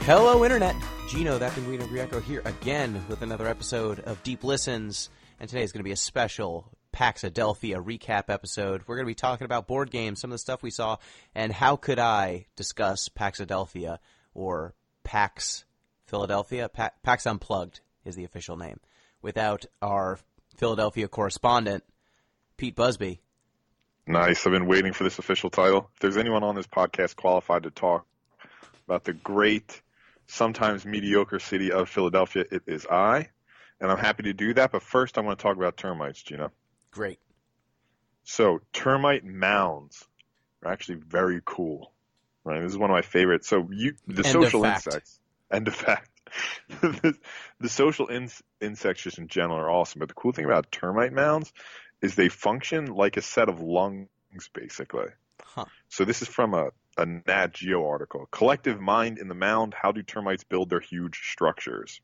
Hello, Internet. Gino, that Pinguino Grieco here again with another episode of Deep Listens. And today is going to be a special Paxadelphia recap episode. We're going to be talking about board games, some of the stuff we saw, and how could I discuss Paxadelphia or Pax Philadelphia? Pax Unplugged is the official name, without our Philadelphia correspondent, Pete Busby. Nice. I've been waiting for this official title. If there's anyone on this podcast qualified to talk about the great, sometimes mediocre city of Philadelphia, it is I. And I'm happy to do that. But first, I want to talk about termites, Gino. Great. So termite mounds are actually very cool. Right? This is one of my favorites. So the social insects. End of fact. The social insects just in general are awesome. But the cool thing about termite mounds is they function like a set of lungs, basically. Huh. So this is from a Nat Geo article. Collective mind in the mound, how do termites build their huge structures?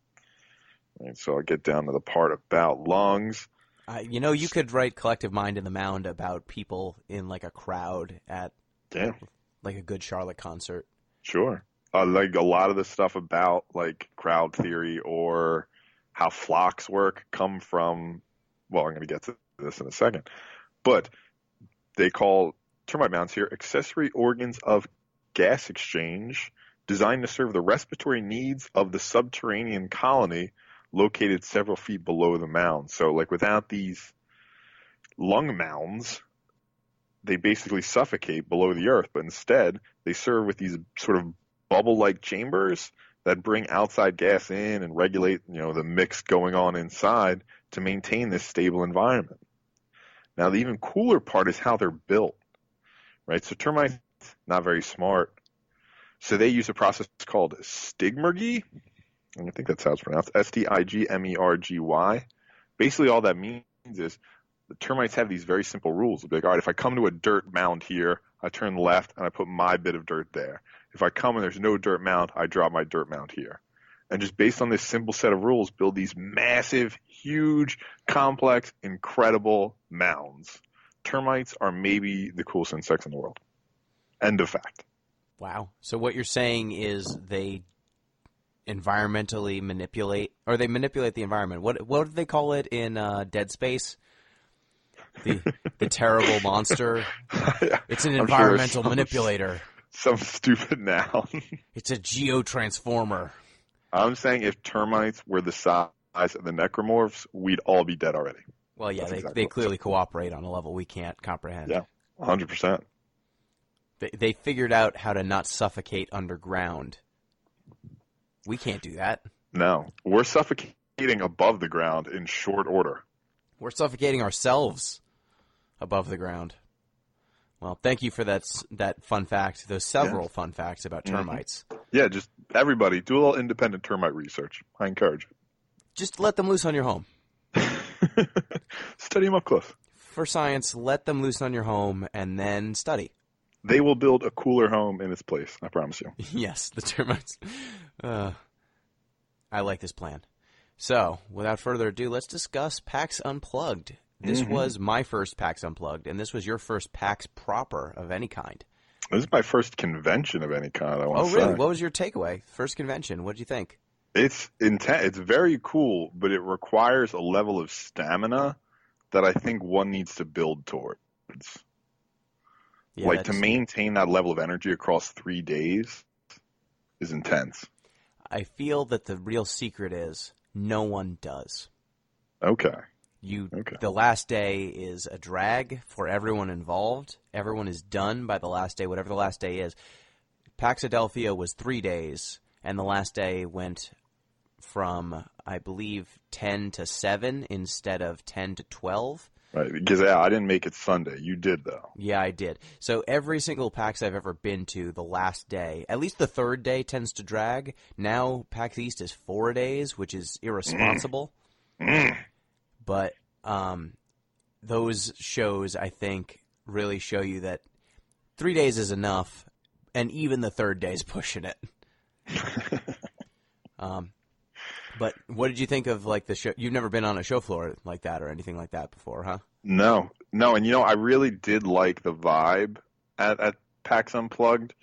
Right, so I'll get down to the part about lungs. You could write collective mind in the mound about people in like a crowd at like a good Charlotte concert. Sure. Like a lot of the stuff about like crowd theory or how flocks work come from, well, I'm going to get to this in a second, but they call termite mounds here accessory organs of gas exchange designed to serve the respiratory needs of the subterranean colony located several feet below the mound. So like without these lung mounds, they basically suffocate below the earth, but instead they serve with these sort of bubble-like chambers that bring outside gas in and regulate, the mix going on inside to maintain this stable environment. Now, the even cooler part is how they're built, right? So termites, not very smart. So they use a process called stigmergy. I think that's how it's pronounced, S-T-I-G-M-E-R-G-Y. Basically, all that means is the termites have these very simple rules. They'll be like, all right, if I come to a dirt mound here, I turn left and I put my bit of dirt there. If I come and there's no dirt mound, I drop my dirt mound here. And just based on this simple set of rules, build these massive, huge, complex, incredible mounds. Termites are maybe the coolest insects in the world. End of fact. Wow. So what you're saying is they environmentally manipulate, or they manipulate the environment. What do they call it in Dead Space? The terrible monster. It's an environmental manipulator. Some stupid noun. It's a geotransformer. I'm saying if termites were the size of the necromorphs, we'd all be dead already. Well, yeah, they clearly cooperate on a level we can't comprehend. Yeah, 100%. They figured out how to not suffocate underground. We can't do that. No, we're suffocating above the ground in short order. We're suffocating ourselves above the ground. Well, thank you for that fun fact, those several fun facts about termites. Mm-hmm. Yeah, just everybody, do a little independent termite research. I encourage it. Just let them loose on your home. Study them up close. For science, let them loose on your home and then study. They will build a cooler home in its place, I promise you. Yes, the termites. I like this plan. So, without further ado, let's discuss Pax Unplugged. This was my first Pax Unplugged, and this was your first Pax proper of any kind. This is my first convention of any kind, I want to say. Oh, really? What was your takeaway? First convention. What did you think? It's intense. It's very cool, but it requires a level of stamina that I think one needs to build towards. Yeah, to maintain that level of energy across 3 days is intense. I feel that the real secret is no one does. Okay. The last day is a drag for everyone involved. Everyone is done by the last day, whatever the last day is. Paxadelphia was 3 days, and the last day went from, I believe, 10 to 7 instead of 10 to 12. Right, because I didn't make it Sunday. You did, though. Yeah, I did. So every single PAX I've ever been to, the last day, at least the third day tends to drag. Now PAX East is 4 days, which is irresponsible. But those shows, I think, really show you that 3 days is enough, and even the third day is pushing it. But what did you think of like the show? You've never been on a show floor like that or anything like that before, huh? No. And I really did like the vibe at PAX Unplugged.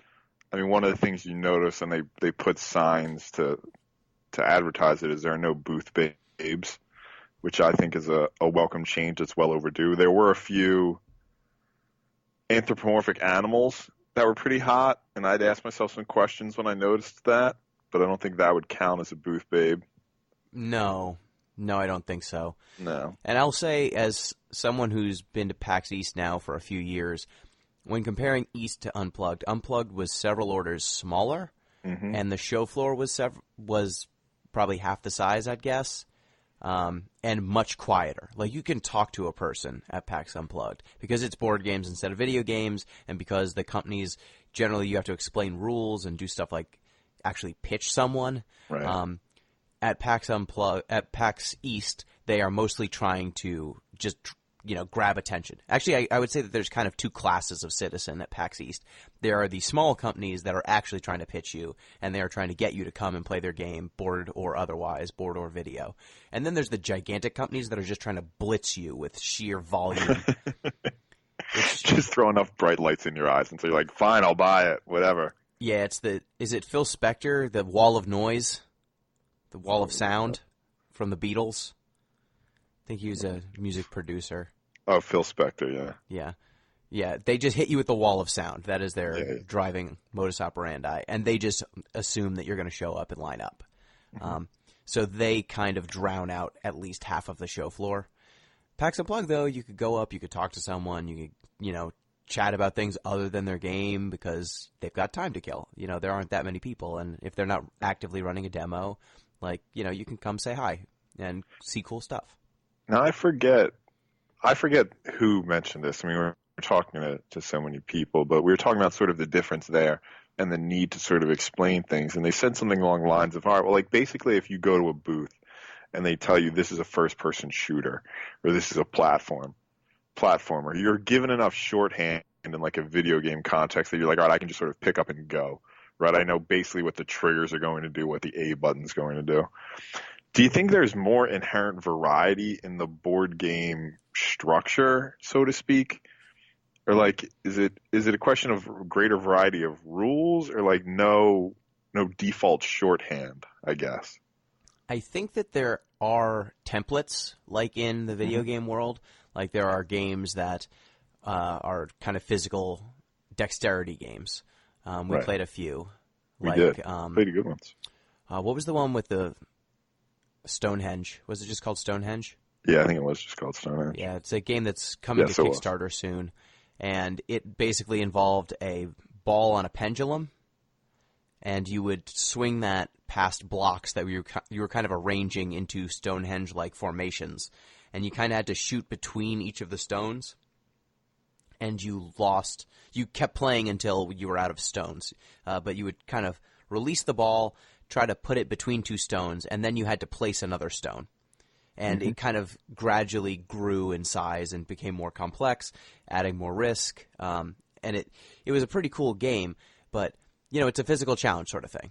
I mean, one of the things you notice, and they put signs to advertise it, is there are no booth babes, which I think is a welcome change that's well overdue. There were a few anthropomorphic animals that were pretty hot, and I'd ask myself some questions when I noticed that, but I don't think that would count as a booth babe. No, I don't think so. No. And I'll say, as someone who's been to PAX East now for a few years, when comparing East to Unplugged, Unplugged was several orders smaller, and the show floor was probably half the size, I'd guess, and much quieter. Like, you can talk to a person at PAX Unplugged because it's board games instead of video games, and because the companies, generally you have to explain rules and do stuff like actually pitch someone. Right. At PAX Unplugged, at PAX East, they are mostly trying to just, grab attention. Actually, I would say that there's kind of two classes of citizen at PAX East. There are the small companies that are actually trying to pitch you, and they are trying to get you to come and play their game, board or otherwise, board or video. And then there's the gigantic companies that are just trying to blitz you with sheer volume. Just throw enough bright lights in your eyes until you're like, fine, I'll buy it, whatever. Yeah, is it Phil Spector, the Wall of Noise? The Wall of Sound from the Beatles? I think he was a music producer. Oh, Phil Spector, yeah. Yeah, they just hit you with the wall of sound. That is their driving modus operandi. And they just assume that you're going to show up and line up. So they kind of drown out at least half of the show floor. PAX Unplugged, though, you could go up, you could talk to someone, you could, chat about things other than their game because they've got time to kill. There aren't that many people. And if they're not actively running a demo, you can come say hi and see cool stuff. Now, I forget who mentioned this. I mean, we were talking to so many people, but we were talking about sort of the difference there and the need to sort of explain things. And they said something along the lines of, all right, well, basically if you go to a booth and they tell you this is a first-person shooter or this is a platformer, you're given enough shorthand in a video game context that you're like, all right, I can just sort of pick up and go. Right, I know basically what the triggers are going to do, what the A button's going to do. Do you think there's more inherent variety in the board game structure, so to speak? Or is it a question of greater variety of rules or no default shorthand, I guess? I think that there are templates in the video game world. There are games that are kind of physical dexterity games. We played a few. We did. Played good ones. What was the one with the Stonehenge? Was it just called Stonehenge? Yeah, I think it was just called Stonehenge. Yeah, it's a game that's coming to Kickstarter soon. And it basically involved a ball on a pendulum, and you would swing that past blocks that you were kind of arranging into Stonehenge-like formations. And you kind of had to shoot between each of the stones. And you kept playing until you were out of stones. But you would kind of release the ball, try to put it between two stones, and then you had to place another stone. And it kind of gradually grew in size and became more complex, adding more risk. And it was a pretty cool game, but, it's a physical challenge sort of thing,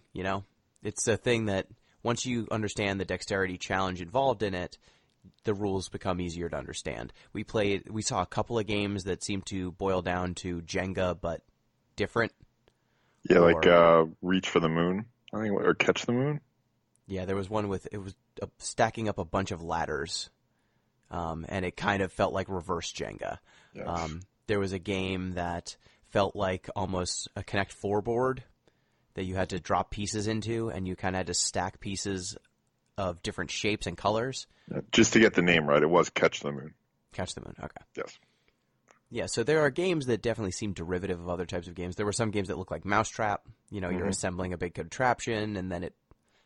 It's a thing that once you understand the dexterity challenge involved in it, the rules become easier to understand. We saw a couple of games that seemed to boil down to Jenga, but different. Yeah, Reach for the Moon, I think, or Catch the Moon. Yeah, there was one it was stacking up a bunch of ladders, and it kind of felt like reverse Jenga. Yes. There was a game that felt like almost a Connect 4 board that you had to drop pieces into, and you kind of had to stack pieces of different shapes and colors. Just to get the name right, it was Catch the Moon. Catch the Moon, okay. Yes. Yeah, so there are games that definitely seem derivative of other types of games. There were some games that look like Mousetrap. You're assembling a big contraption, and then it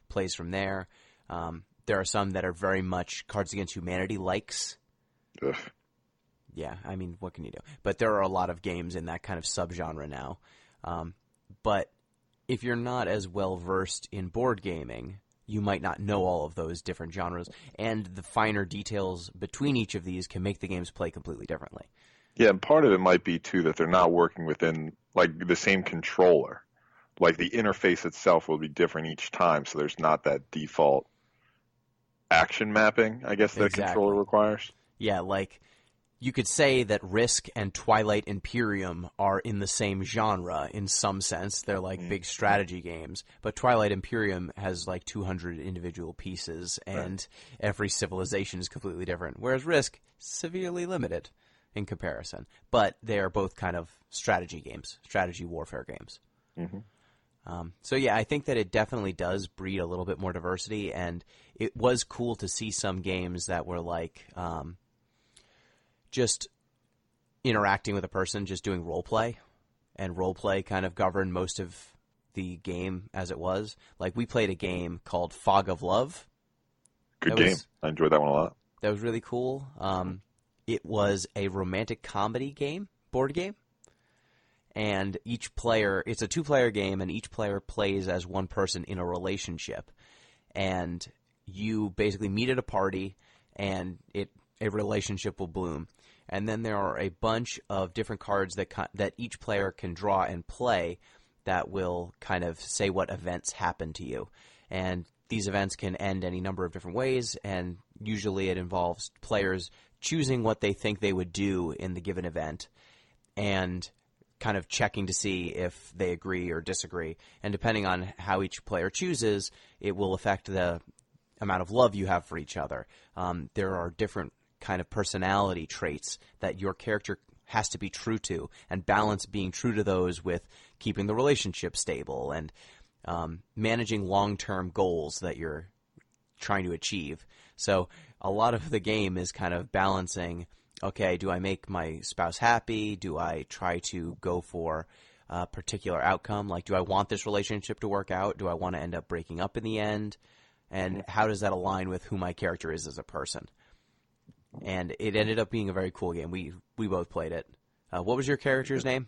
plays from there. There are some that are very much Cards Against Humanity likes. Ugh. Yeah, I mean, what can you do? But there are a lot of games in that kind of subgenre now. But if you're not as well versed in board gaming, you might not know all of those different genres, and the finer details between each of these can make the games play completely differently. Yeah, and part of it might be, too, that they're not working within, the same controller. The interface itself will be different each time, so there's not that default action mapping, I guess, that a controller requires. Yeah, you could say that Risk and Twilight Imperium are in the same genre in some sense. They're like big strategy games. But Twilight Imperium has like 200 individual pieces, and every civilization is completely different. Whereas Risk, severely limited in comparison. But they are both kind of strategy games, strategy warfare games. So yeah, I think that it definitely does breed a little bit more diversity, and it was cool to see some games that were like just interacting with a person, just doing role play, and role play kind of governed most of the game as it was. Like we played a game called Fog of Love. Good game. I enjoyed that one a lot. That was really cool. It was a romantic comedy game, board game. And each player, it's a 2-player game, and each player plays as one person in a relationship. And you basically meet at a party, and a relationship will bloom. And then there are a bunch of different cards that each player can draw and play that will kind of say what events happen to you. And these events can end any number of different ways, and usually it involves players choosing what they think they would do in the given event, and kind of checking to see if they agree or disagree. And depending on how each player chooses, it will affect the amount of love you have for each other. There are different kind of personality traits that your character has to be true to, and balance being true to those with keeping the relationship stable and managing long-term goals that you're trying to achieve. So a lot of the game is kind of balancing, okay, do I make my spouse happy? Do I try to go for a particular outcome? Like, do I want this relationship to work out? Do I want to end up breaking up in the end? And how does that align with who my character is as a person? And it ended up being a very cool game. We both played it. What was your character's name?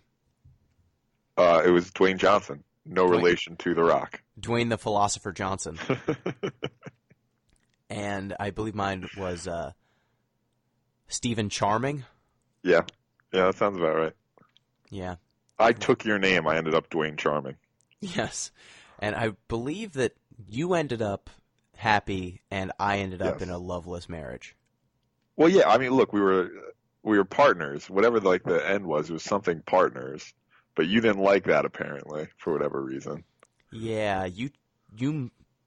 It was Dwayne Johnson. No relation to The Rock. Dwayne the Philosopher Johnson. And I believe mine was Stephen Charming. Yeah, that sounds about right. Yeah. I took your name. I ended up Dwayne Charming. Yes. And I believe that you ended up happy and I ended up in a loveless marriage. Well, yeah, I mean, look, we were partners. Whatever the end was, it was something partners. But you didn't like that, apparently, for whatever reason. Yeah, you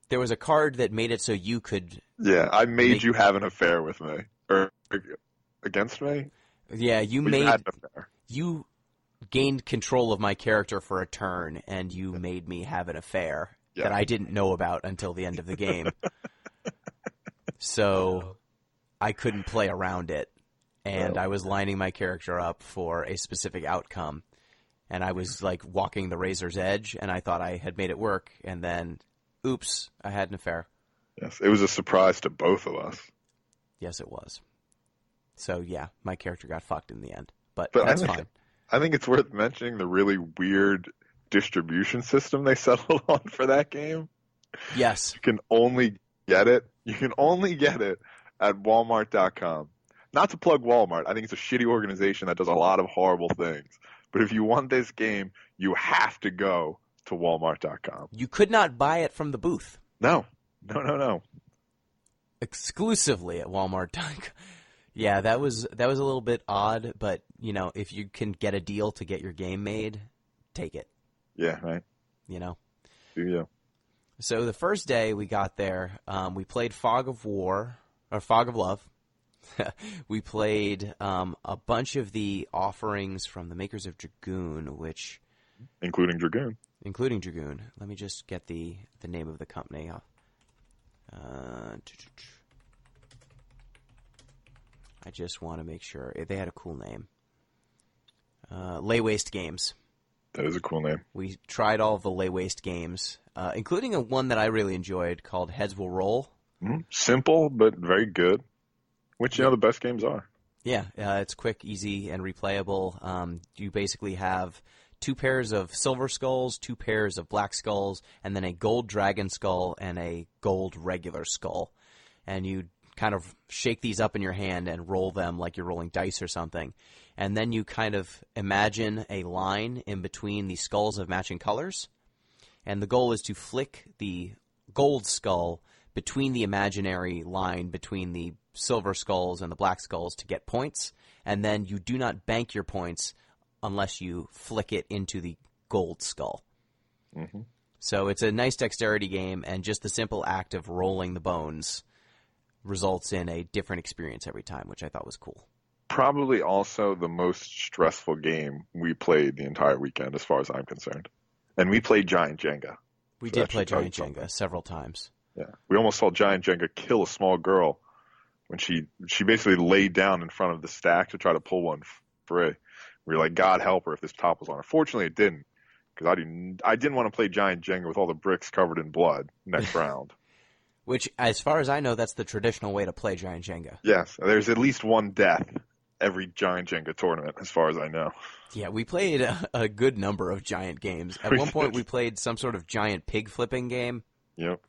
there was a card that made it so you could... Yeah, I made you have an affair with me. Or against me? Yeah, you gained control of my character for a turn, and you made me have an affair that I didn't know about until the end of the game. So I couldn't play around it, and I was lining my character up for a specific outcome. And I was like walking the razor's edge, and I thought I had made it work, and then, oops, I had an affair. Yes, it was a surprise to both of us. Yes, it was. So yeah, my character got fucked in the end, but that's fine. I think it's worth mentioning the really weird distribution system they settled on for that game. Yes, you can only get it at Walmart.com. Not to plug Walmart, I think it's a shitty organization that does a lot of horrible things. But if you want this game, you have to go to Walmart.com. You could not buy it from the booth. No. Exclusively at Walmart.com. Yeah, that was a little bit odd, but if you can get a deal to get your game made, take it. Yeah, right. Do you? So the first day we got there, we played Fog of Love. We played a bunch of the offerings from the makers of Dragoon, which... Including Dragoon. Let me just get the name of the company. I just want to make sure. They had a cool name. Lay Waste Games. That is a cool name. We tried all of the Lay Waste games, including one that I really enjoyed called Heads Will Roll. Simple, but very good. Which, the best games are. Yeah, it's quick, easy, and replayable. You basically have 2 pairs of silver skulls, 2 pairs of black skulls, and then a gold dragon skull and a gold regular skull. And you kind of shake these up in your hand and roll them like you're rolling dice or something. And then you kind of imagine a line in between the skulls of matching colors. And the goal is to flick the gold skull between the imaginary line between the silver skulls and the black skulls to get points, and then you do not bank your points unless you flick it into the gold skull. Mm-hmm. So it's a nice dexterity game, and just the simple act of rolling the bones results in a different experience every time, which I thought was cool. Probably also the most stressful game we played the entire weekend, as far as I'm concerned. And we played Giant Jenga. We did play Giant Jenga several times. Yeah, we almost saw Giant Jenga kill a small girl when she basically laid down in front of the stack to try to pull one free. We were like, God help her if this top was on her. Fortunately, it didn't, because I didn't want to play Giant Jenga with all the bricks covered in blood next round. Which, as far as I know, that's the traditional way to play Giant Jenga. Yes, there's at least one death every Giant Jenga tournament, as far as I know. Yeah, we played a good number of giant games. At one point, we played some sort of giant pig flipping game. Yep.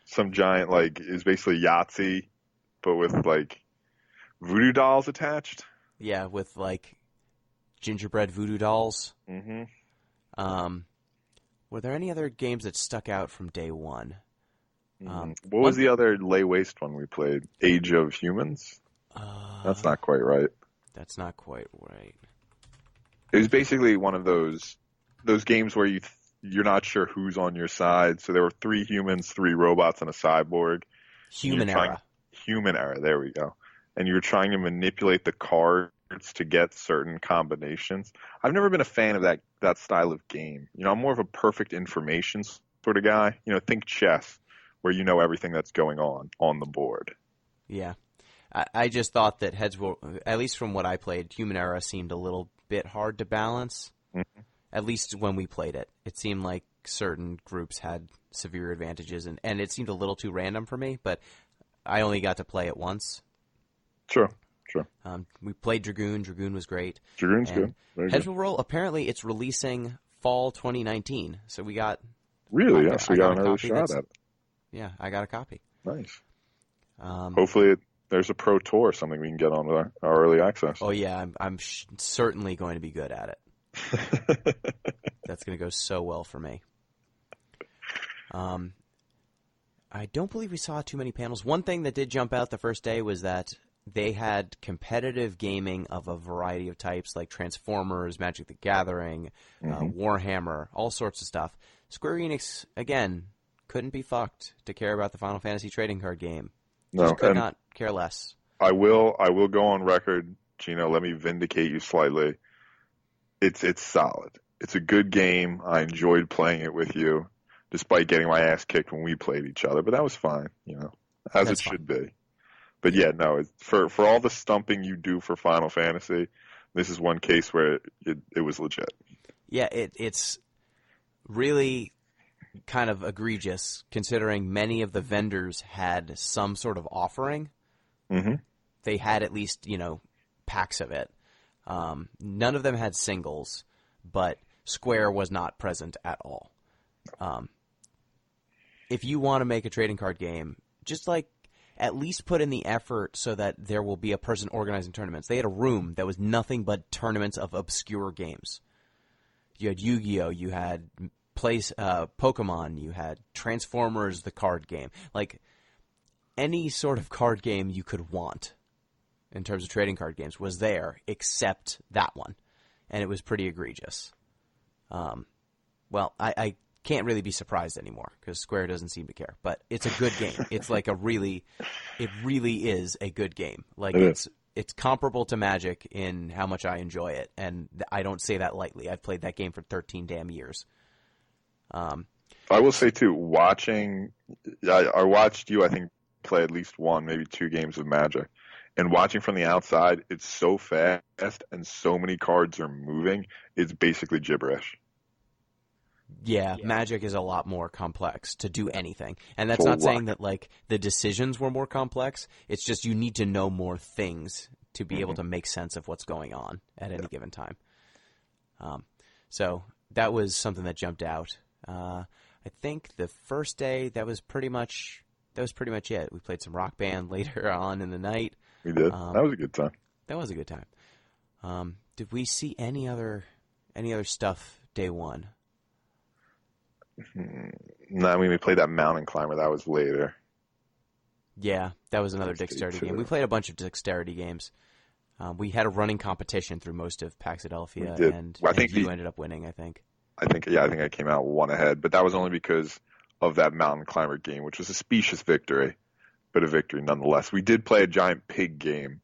Some giant, like, is basically Yahtzee, but with, like, voodoo dolls attached. Yeah, with, like, gingerbread voodoo dolls. Mm-hmm. Were there any other games that stuck out from day one? What was the other lay waste one we played? Age of Humans? That's not quite right. That's not quite right. It was basically one of those games where you're not sure who's on your side. So there were 3 humans, 3 robots, and a cyborg. Human era. Human era, there we go. And you were trying to manipulate the cards to get certain combinations. I've never been a fan of that style of game. You know, I'm more of a perfect information sort of guy. You know, think chess, where you know everything that's going on the board. Yeah. I just thought that heads will, at least from what I played, Human Era seemed a little bit hard to balance. Mm-hmm. At least when we played it. It seemed like certain groups had severe advantages, and it seemed a little too random for me, but I only got to play it once. Sure. We played Dragoon. Dragoon was great. Dragoon's good. Heads will roll, apparently it's releasing fall 2019, so we got... Really? Yes, we got an early shot at it. Yeah, I got a copy. Nice. Hopefully there's a pro tour or something we can get on with our early access. Oh, yeah, I'm certainly going to be good at it. That's going to go so well for me. I don't believe we saw too many panels. One thing that did jump out the first day was that they had competitive gaming of a variety of types, like Transformers, Magic the Gathering, Warhammer, all sorts of stuff. Square Enix, again, couldn't be fucked to care about the Final Fantasy trading card game. Just could not care less. I will go on record, Gino. Let me vindicate you slightly. It's solid. It's a good game. I enjoyed playing it with you, despite getting my ass kicked when we played each other. But that was fine, you know, as That's it should be. But yeah, no, for all the stumping you do for Final Fantasy, this is one case where it was legit. Yeah, it's really kind of egregious considering many of the vendors had some sort of offering. Mm-hmm. They had at least, packs of it. None of them had singles, but Square was not present at all. If you want to make a trading card game, just at least put in the effort so that there will be a person organizing tournaments. They had a room that was nothing but tournaments of obscure games. You had Yu-Gi-Oh! You had Pokemon. You had Transformers, the card game. Like, any sort of card game you could want in terms of trading card games was there, except that one. And it was pretty egregious. Well, I can't really be surprised anymore because Square doesn't seem to care. But it's a good game. It's it really is a good game. Like it's comparable to Magic in how much I enjoy it, and I don't say that lightly. I've played that game for 13 damn years. I will say too, I watched you, I think, play at least 1, maybe 2 games of Magic, and watching from the outside, it's so fast and so many cards are moving. It's basically gibberish. Yeah, Magic is a lot more complex to do anything. And that's not saying that, the decisions were more complex. It's just you need to know more things to be able to make sense of what's going on at any given time. So that was something that jumped out. I think the first day, that was pretty much it. We played some Rock Band later on in the night. We did. That was a good time. That was a good time. Did we see any other stuff day one? No, we played that Mountain Climber. That was later. Yeah, that was another dexterity game. We played a bunch of dexterity games. We had a running competition through most of Paxadelphia, and you ended up winning, I think. I think I came out one ahead, but that was only because of that mountain climber game, which was a specious victory, but a victory nonetheless. We did play a giant pig game.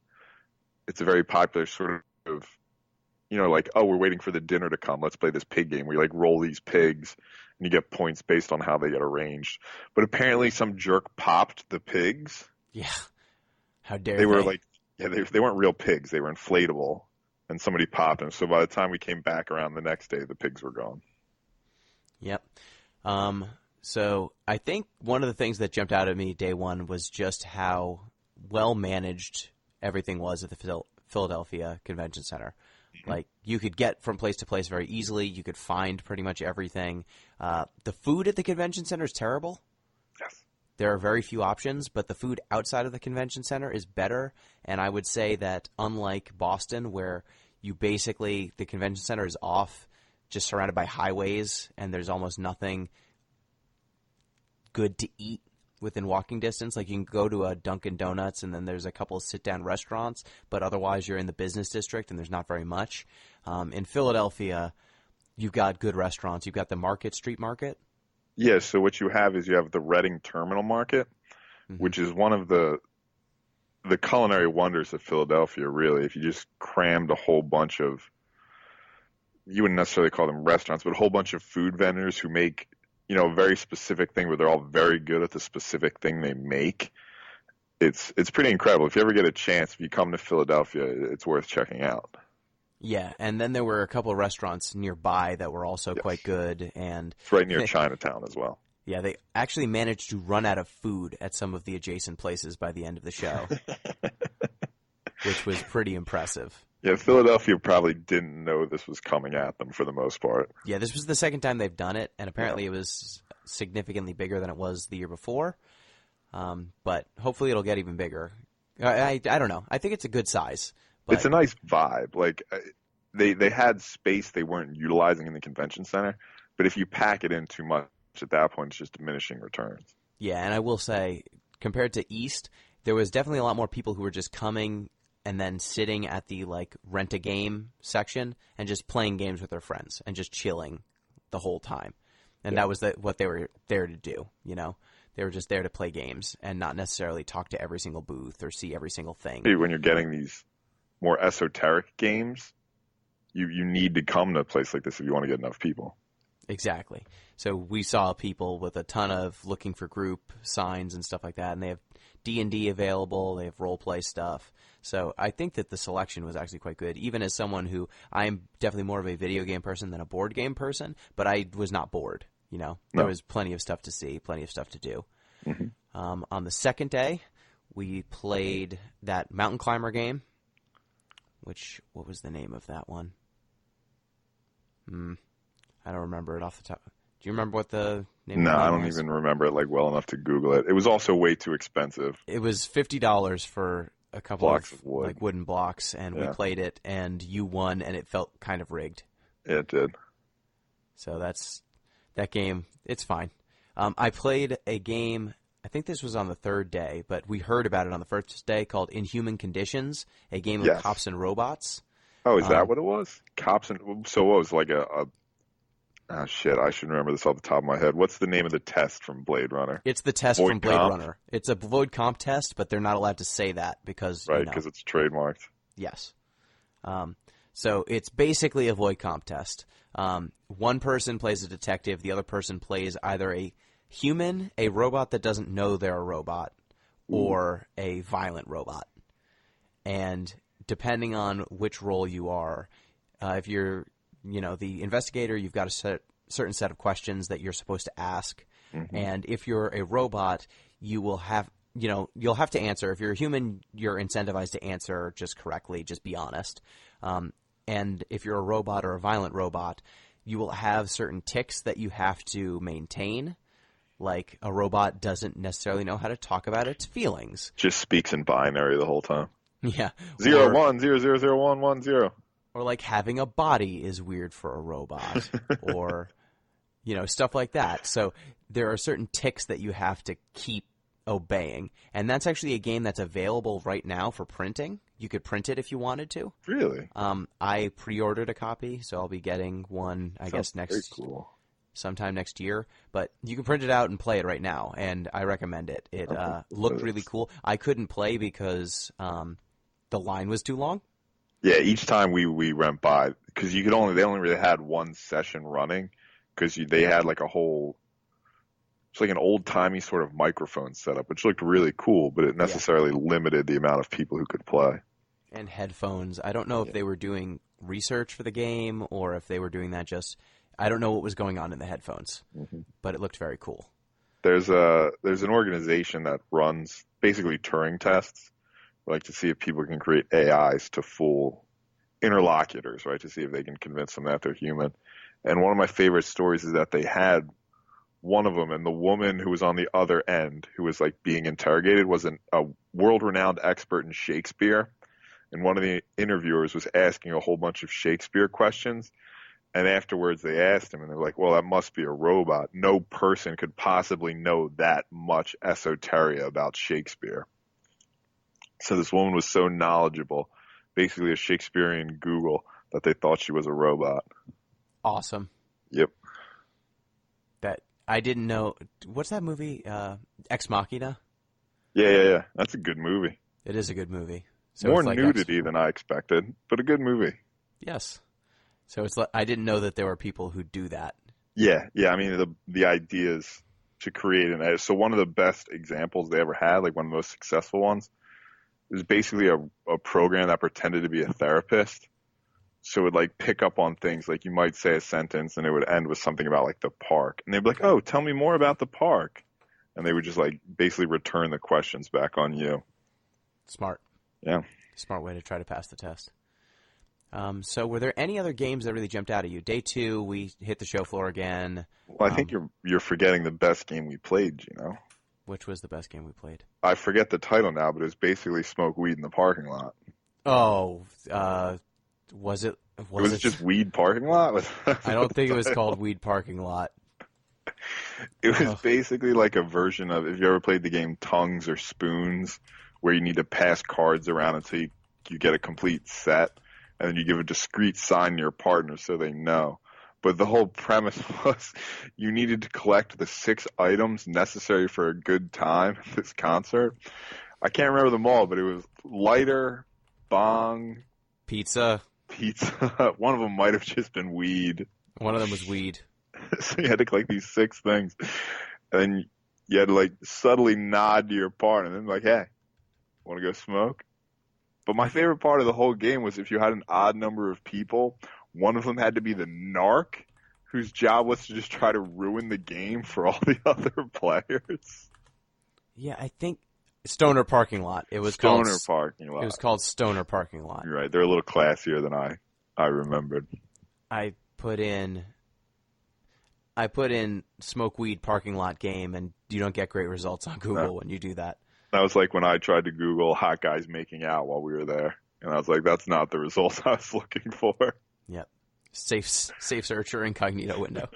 It's a very popular sort of, like, oh, we're waiting for the dinner to come. Let's play this pig game. We like roll these pigs, and you get points based on how they get arranged. But apparently, some jerk popped the pigs. Yeah, how dare they? Were like, they weren't real pigs. They were inflatable, and somebody popped them. So by the time we came back around the next day, the pigs were gone. Yep. So I think one of the things that jumped out at me day one was just how well managed everything was at the Philadelphia Convention Center. Mm-hmm. Like, you could get from place to place very easily. You could find pretty much everything. The food at the convention center is terrible. Yes. There are very few options, but the food outside of the convention center is better. And I would say that unlike Boston, where the convention center is off, just surrounded by highways, and there's almost nothing good to eat within walking distance. Like, you can go to a Dunkin' Donuts, and then there's a couple of sit-down restaurants, but otherwise you're in the business district, and there's not very much. In Philadelphia, you've got good restaurants. You've got the street market. Yeah, so what you have is you have the Reading Terminal Market, mm-hmm. which is one of the culinary wonders of Philadelphia, really. If you just crammed a whole bunch of, you wouldn't necessarily call them restaurants, but a whole bunch of food vendors who make, a very specific thing where they're all very good at the specific thing they make. It's pretty incredible. If you ever get a chance, if you come to Philadelphia, it's worth checking out. Yeah, and then there were a couple of restaurants nearby that were also quite good. And it's right near Chinatown as well. Yeah, they actually managed to run out of food at some of the adjacent places by the end of the show, which was pretty impressive. Yeah, Philadelphia probably didn't know this was coming at them for the most part. Yeah, this was the second time they've done it, and apparently it was significantly bigger than it was the year before. But hopefully it'll get even bigger. I don't know. I think it's a good size. But it's a nice vibe. Like, they had space they weren't utilizing in the convention center, but if you pack it in too much at that point, it's just diminishing returns. Yeah, and I will say, compared to East, there was definitely a lot more people who were just coming and then sitting at the, like, rent-a-game section and just playing games with their friends and just chilling the whole time. And that was what they were there to do, They were just there to play games and not necessarily talk to every single booth or see every single thing. When you're getting these more esoteric games, you need to come to a place like this if you want to get enough people. Exactly. So we saw people with a ton of looking for group signs and stuff like that, and they have D&D available, they have role-play stuff. So I think that the selection was actually quite good, even as someone who, I'm definitely more of a video game person than a board game person, but I was not bored, There was plenty of stuff to see, plenty of stuff to do. Mm-hmm. On the second day, we played that mountain climber game, what was the name of that one? I don't remember it off the top. Do you remember what the name of the game was? No, I don't even remember it well enough to Google it. It was also way too expensive. It was $50 for a couple of wood. Wooden blocks, and we played it, and you won, and it felt kind of rigged. Yeah, it did. So that game. It's fine. I played a game. I think this was on the third day, but we heard about it on the first day, called Inhuman Conditions, a game of cops and robots. Oh, is that what it was? Cops and so what was like I should remember this off the top of my head. What's the name of the test from Blade Runner? It's the test from Blade Runner. It's a void comp test, but they're not allowed to say that because because it's trademarked. Yes. So it's basically a void comp test. One person plays a detective. The other person plays either a human, a robot that doesn't know they're a robot, or a violent robot. And depending on which role you are, if you're the investigator, you've got a certain set of questions that you're supposed to ask. Mm-hmm. And if you're a robot, you will have, you'll have to answer. If you're a human, you're incentivized to answer just correctly, just be honest. And if you're a robot or a violent robot, you will have certain tics that you have to maintain. Like, a robot doesn't necessarily know how to talk about its feelings. Just speaks in binary the whole time. Yeah. 01000110. Or like having a body is weird for a robot, or, stuff like that. So there are certain tics that you have to keep obeying. And that's actually a game that's available right now for printing. You could print it if you wanted to. Really? I pre-ordered a copy, so I'll be getting one, I guess, Very cool. sometime next year. But you can print it out and play it right now, and I recommend it. It looked really cool. I couldn't play because the line was too long. Yeah, each time we went by, because they only really had one session running, because they had like it's like an old-timey sort of microphone setup, which looked really cool, but it necessarily limited the amount of people who could play. And headphones. I don't know if they were doing research for the game or if they were doing that I don't know what was going on in the headphones, but it looked very cool. There's an organization that runs basically Turing tests, like to see if people can create AIs to fool interlocutors, right? To see if they can convince them that they're human. And one of my favorite stories is that they had one of them, and the woman who was on the other end, who was like being interrogated, was a world-renowned expert in Shakespeare. And one of the interviewers was asking a whole bunch of Shakespeare questions. And afterwards they asked him, and they're like, well, that must be a robot. No person could possibly know that much esoteria about Shakespeare. So this woman was so knowledgeable, basically a Shakespearean Google, that they thought she was a robot. Awesome. Yep. That I didn't know. What's that movie? Ex Machina? Yeah. That's a good movie. It is a good movie. So More it's like nudity than I expected, but a good movie. Yes. So it's like, I didn't know that there were people who do that. Yeah. I mean, the ideas to create an edit. So one of the best examples they ever had, like one of the most successful ones, was basically a program that pretended to be a therapist. So it would like pick up on things, like you might say a sentence and it would end with something about like the park. And they'd be like, oh, tell me more about the park. And they would just like basically return the questions back on you. Smart. Yeah. Smart way to try to pass the test. So were there any other games that really jumped out at you? Day 2, we hit the show floor again. Well, I think you're forgetting the best game we played, Gino. Which was the best game we played? I forget the title now, but it was basically smoke weed in the parking lot. Oh, was it? It was just weed parking lot? I don't think it was called weed parking lot. It was basically like a version of, if you ever played the game Tongues or Spoons, where you need to pass cards around until you get a complete set, and then you give a discrete sign to your partner so they know. But the whole premise was you needed to collect the 6 items necessary for a good time at this concert. I can't remember them all, but it was lighter, bong, pizza. One of them might have just been weed. One of them was weed. So you had to collect these 6 things. And then you had to like subtly nod to your partner and then like, hey, want to go smoke? But my favorite part of the whole game was if you had an odd number of people, one of them had to be the narc, whose job was to just try to ruin the game for all the other players. Yeah, I think Stoner Parking Lot. It was Stoner Parking Lot. It was called Stoner Parking Lot. You're right. They're a little classier than I remembered. I put in smoke weed parking lot game, and you don't get great results on Google when you do that. That was like when I tried to Google hot guys making out while we were there. And I was like, that's not the results I was looking for. Yep. Safe search or incognito window.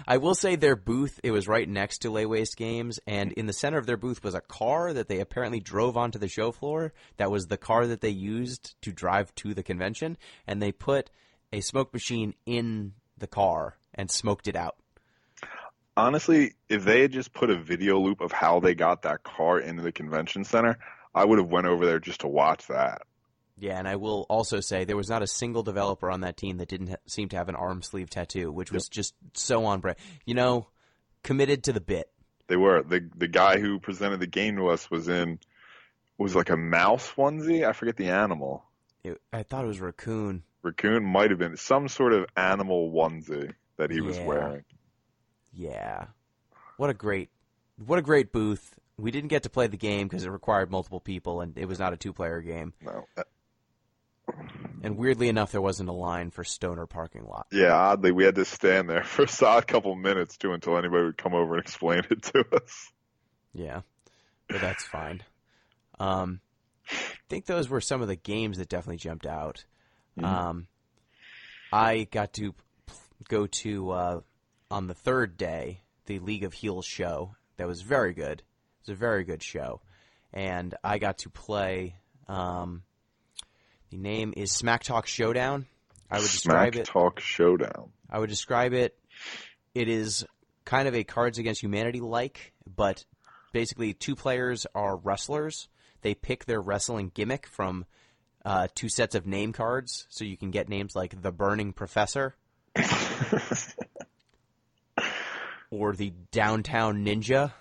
I will say their booth, it was right next to Lay Waste Games, and in the center of their booth was a car that they apparently drove onto the show floor. That was the car that they used to drive to the convention, and they put a smoke machine in the car and smoked it out. Honestly, if they had just put a video loop of how they got that car into the convention center, I would have went over there just to watch that. Yeah, and I will also say there was not a single developer on that team that didn't seem to have an arm sleeve tattoo, which was just so on brand. You know, committed to the bit. They were. The guy who presented the game to us was like a mouse onesie. I forget the animal. I thought it was raccoon. Raccoon might have been some sort of animal onesie that he was wearing. Yeah. What a great booth. We didn't get to play the game because it required multiple people, and it was not a 2-player game. No. And weirdly enough, there wasn't a line for Stoner Parking Lot. Yeah, oddly, we had to stand there for a solid couple minutes, too, until anybody would come over and explain it to us. Yeah, but that's fine. I think those were some of the games that definitely jumped out. Mm-hmm. I got to go to, on the third day, the League of Heels show that was very good. It was a very good show. And I got to play, the name is Smack Talk Showdown. I would describe it. Smack Talk Showdown. I would describe it. It is kind of a Cards Against Humanity-like, but basically 2 players are wrestlers. They pick their wrestling gimmick from 2 sets of name cards, so you can get names like the Burning Professor or the Downtown Ninja.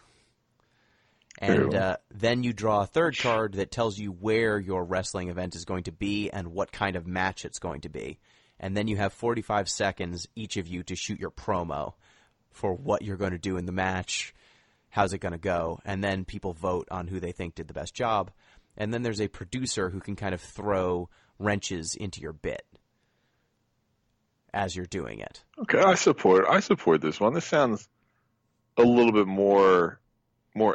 And then you draw a 3rd card that tells you where your wrestling event is going to be and what kind of match it's going to be. And then you have 45 seconds, each of you, to shoot your promo for what you're going to do in the match, how's it going to go, and then people vote on who they think did the best job. And then there's a producer who can kind of throw wrenches into your bit as you're doing it. Okay, I support this one. This sounds a little bit more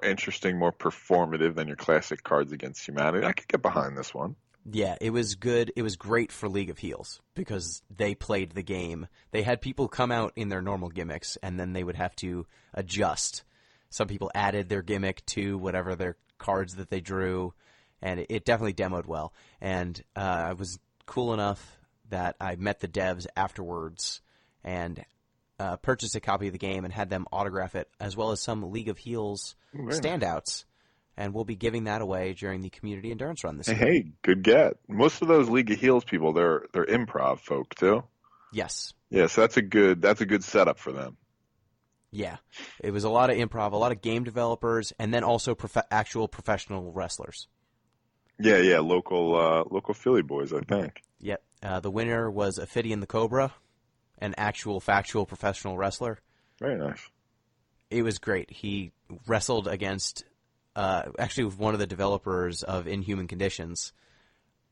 interesting, more performative than your classic Cards Against Humanity. I could get behind this one. Yeah, it was good. It was great for League of Heels because they played the game. They had people come out in their normal gimmicks, and then they would have to adjust. Some people added their gimmick to whatever their cards that they drew, and it definitely demoed well. And I was cool enough that I met the devs afterwards and purchased a copy of the game and had them autograph it, as well as some League of Heels standouts. And we'll be giving that away during the Community Endurance Run this year. Hey, good get. Most of those League of Heels people, they're improv folk too. Yes. Yeah, so that's a good setup for them. Yeah, it was a lot of improv, a lot of game developers, and then also actual professional wrestlers. Yeah, local Philly boys, I think. Yep. The winner was Ophidian the Cobra, an actual factual professional wrestler. Very nice. It was great. He wrestled against actually one of the developers of Inhuman Conditions,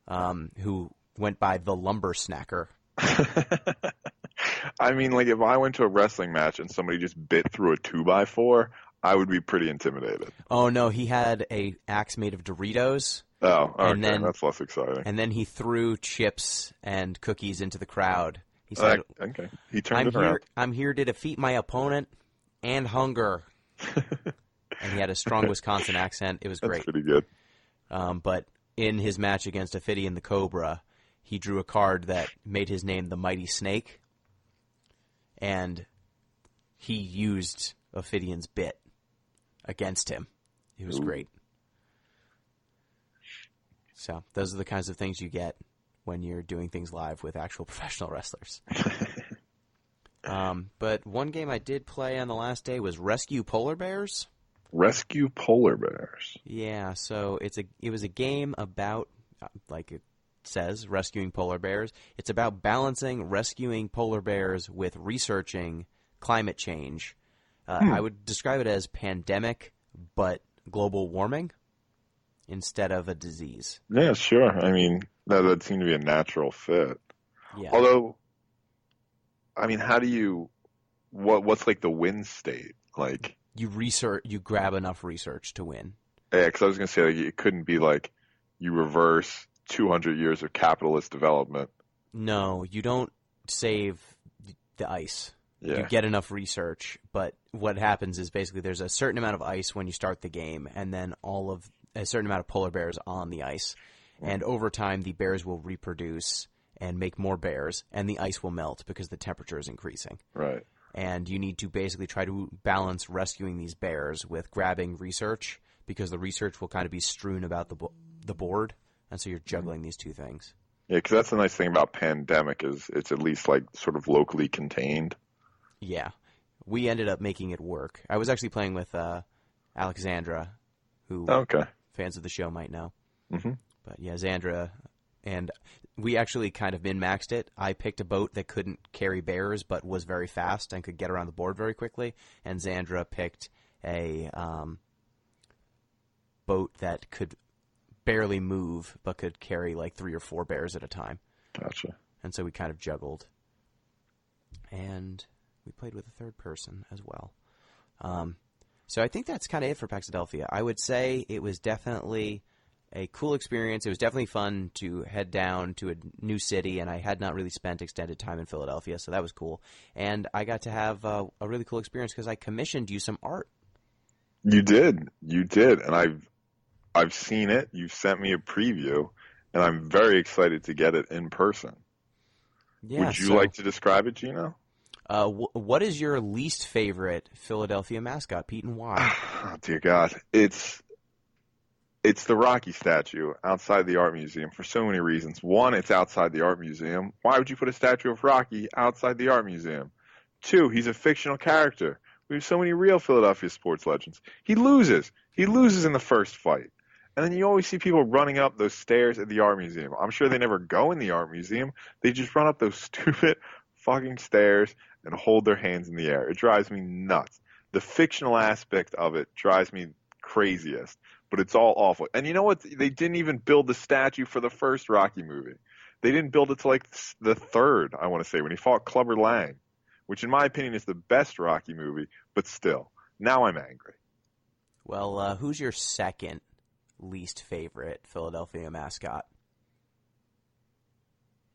who went by the Lumber Snacker. I mean, like, if I went to a wrestling match and somebody just bit through a 2x4, I would be pretty intimidated. Oh, no, he had a axe made of Doritos. Oh, okay, that's less exciting. And then he threw chips and cookies into the crowd. He said, okay. He turned it around. I'm here to defeat my opponent and hunger. And he had a strong Wisconsin accent. It was great. That's pretty good. But in his match against Ophidian the Cobra, he drew a card that made his name the Mighty Snake. And he used Ophidian's bit against him. It was great. So those are the kinds of things you get when you're doing things live with actual professional wrestlers. But one game I did play on the last day was Rescue Polar Bears. Rescue Polar Bears. Yeah, so it was a game about, like it says, rescuing polar bears. It's about balancing rescuing polar bears with researching climate change. I would describe it as pandemic, but global warming instead of a disease. Yeah, sure. I mean, that would seem to be a natural fit. Yeah. Although, I mean, how do you, what's like the win state? Like, you grab enough research to win. Yeah, because I was going to say, like, it couldn't be like you reverse 200 years of capitalist development. No, you don't save the ice. Yeah. You get enough research, but what happens is basically there's a certain amount of ice when you start the game, and then a certain amount of polar bears on the ice. And over time, the bears will reproduce and make more bears, and the ice will melt because the temperature is increasing. Right. And you need to basically try to balance rescuing these bears with grabbing research, because the research will kind of be strewn about the board, and so you're juggling these two things. Yeah, because that's the nice thing about Pandemic is it's at least like sort of locally contained. Yeah. We ended up making it work. I was actually playing with Alexandra, who fans of the show might know. Mm-hmm. But yeah, Xandra, and we actually kind of min-maxed it. I picked a boat that couldn't carry bears but was very fast and could get around the board very quickly, and Xandra picked a boat that could barely move but could carry like 3 or 4 bears at a time. Gotcha. And so we kind of juggled. And we played with a third person as well. So I think that's kind of it for Paxadelphia. I would say it was definitely a cool experience. It was definitely fun to head down to a new city, and I had not really spent extended time in Philadelphia, so that was cool. And I got to have a really cool experience because I commissioned you some art. You did, and I've seen it. You've sent me a preview, and I'm very excited to get it in person. Yeah, Would you like to describe it, Gino? What is your least favorite Philadelphia mascot, Pete, and why? Oh, dear God. It's the Rocky statue outside the art museum for so many reasons. One, it's outside the art museum. Why would you put a statue of Rocky outside the art museum? Two, he's a fictional character. We have so many real Philadelphia sports legends. He loses. He loses in the first fight. And then you always see people running up those stairs at the art museum. I'm sure they never go in the art museum. They just run up those stupid fucking stairs and hold their hands in the air. It drives me nuts. The fictional aspect of it drives me craziest, but it's all awful. And you know what? They didn't even build the statue for the first Rocky movie. They didn't build it to like the third, I want to say, when he fought Clubber Lang, which in my opinion is the best Rocky movie, but still. Now I'm angry. Well, who's your second least favorite Philadelphia mascot?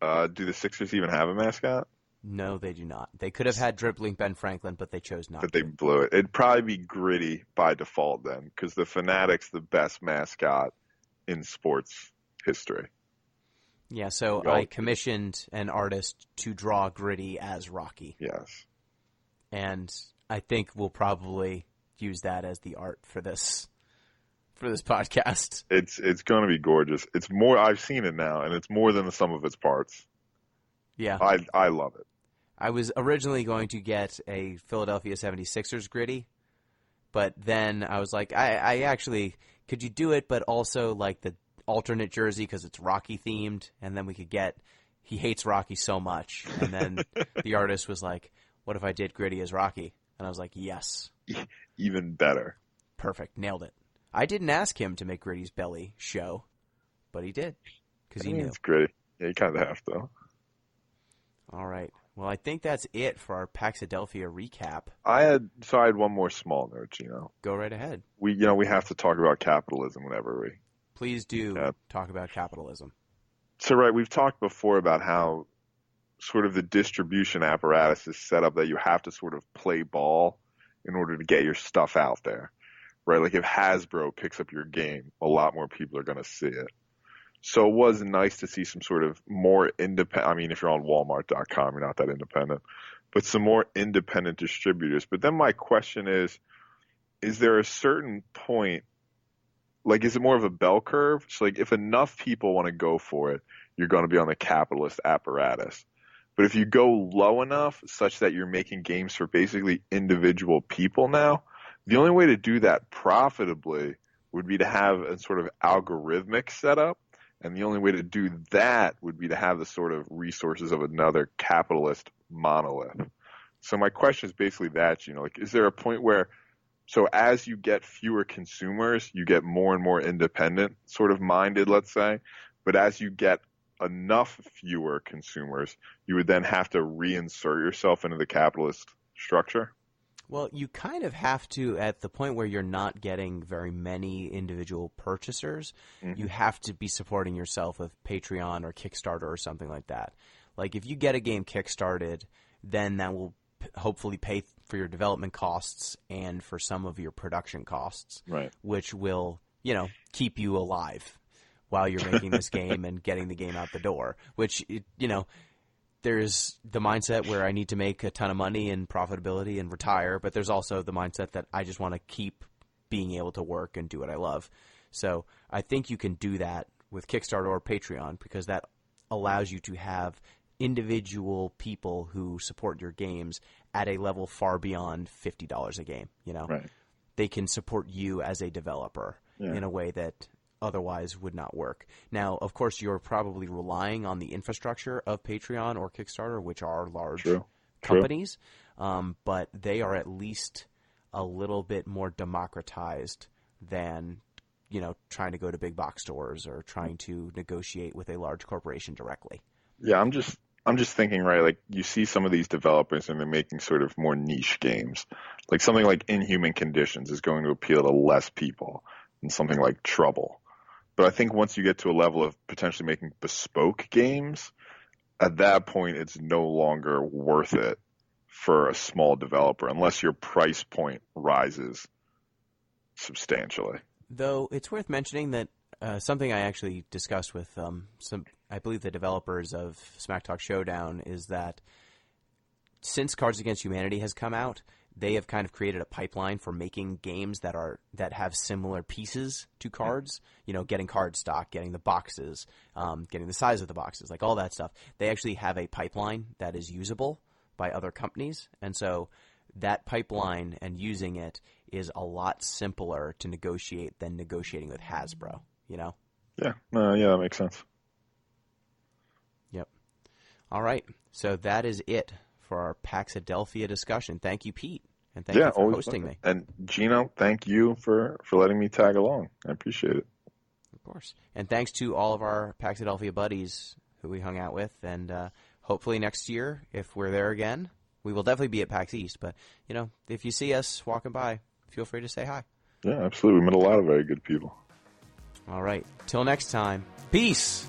Do the Sixers even have a mascot? No, they do not. They could have had dribbling Ben Franklin, but they chose not. But they blew it. It'd probably be Gritty by default then, because the Fanatic's the best mascot in sports history. Yeah, so I commissioned an artist to draw Gritty as Rocky. Yes. And I think we'll probably use that as the art for this podcast. It's going to be gorgeous. It's more. I've seen it now, and it's more than the sum of its parts. Yeah. I love it. I was originally going to get a Philadelphia 76ers Gritty, but then I was like, I actually, could you do it, but also like the alternate jersey because it's Rocky themed, and then we could get, he hates Rocky so much, and then the artist was like, what if I did Gritty as Rocky? And I was like, yes. Even better. Perfect. Nailed it. I didn't ask him to make Gritty's belly show, but he did because he knew. It's Gritty. Yeah, you kind of have to. All right. Well, I think that's it for our Paxadelphia recap. I had one more small note, Gino. Go right ahead. We have to talk about capitalism whenever we. Please do talk about capitalism. So, right, we've talked before about how sort of the distribution apparatus is set up that you have to sort of play ball in order to get your stuff out there, right? Like if Hasbro picks up your game, a lot more people are going to see it. So it was nice to see some sort of more independent, I mean, if you're on Walmart.com, you're not that independent, but some more independent distributors. But then my question is there a certain point, like is it more of a bell curve? So like if enough people want to go for it, you're going to be on the capitalist apparatus. But if you go low enough such that you're making games for basically individual people now, the only way to do that profitably would be to have a sort of algorithmic setup. And the only way to do that would be to have the sort of resources of another capitalist monolith. So my question is basically that, like, is there a point where, so as you get fewer consumers, you get more and more independent sort of minded, let's say, but as you get enough fewer consumers, you would then have to reinsert yourself into the capitalist structure? Well, you kind of have to, at the point where you're not getting very many individual purchasers, you have to be supporting yourself with Patreon or Kickstarter or something like that. Like if you get a game kickstarted, then that will hopefully pay for your development costs and for some of your production costs, right? Which will, keep you alive while you're making this game and getting the game out the door, which, there's the mindset where I need to make a ton of money and profitability and retire, but there's also the mindset that I just want to keep being able to work and do what I love. So I think you can do that with Kickstarter or Patreon because that allows you to have individual people who support your games at a level far beyond $50 a game. Right. They can support you as a developer in a way that otherwise would not work. Now, of course, you're probably relying on the infrastructure of Patreon or Kickstarter, which are large companies, but they are at least a little bit more democratized than, trying to go to big box stores or trying to negotiate with a large corporation directly. Yeah, I'm just thinking, right, like you see some of these developers and they're making sort of more niche games. Like something like Inhuman Conditions is going to appeal to less people than something like Trouble. But I think once you get to a level of potentially making bespoke games, at that point it's no longer worth it for a small developer unless your price point rises substantially. Though it's worth mentioning that something I actually discussed with I believe the developers of Smack Talk Showdown is that since Cards Against Humanity has come out, they have kind of created a pipeline for making games that have similar pieces to cards. You know, getting card stock, getting the boxes, getting the size of the boxes, like all that stuff. They actually have a pipeline that is usable by other companies, and so that pipeline and using it is a lot simpler to negotiate than negotiating with Hasbro. You know? Yeah, that makes sense. Yep. All right, so that is it for our Paxadelphia discussion. Thank you, Pete, and thank you for hosting me. And Gino, thank you for letting me tag along. I appreciate it. Of course. And thanks to all of our Paxadelphia buddies who we hung out with, and hopefully next year, if we're there again, we will definitely be at PAX East. But, you know, if you see us walking by, feel free to say hi. Yeah, absolutely. We met a lot of very good people. All right. Till next time. Peace.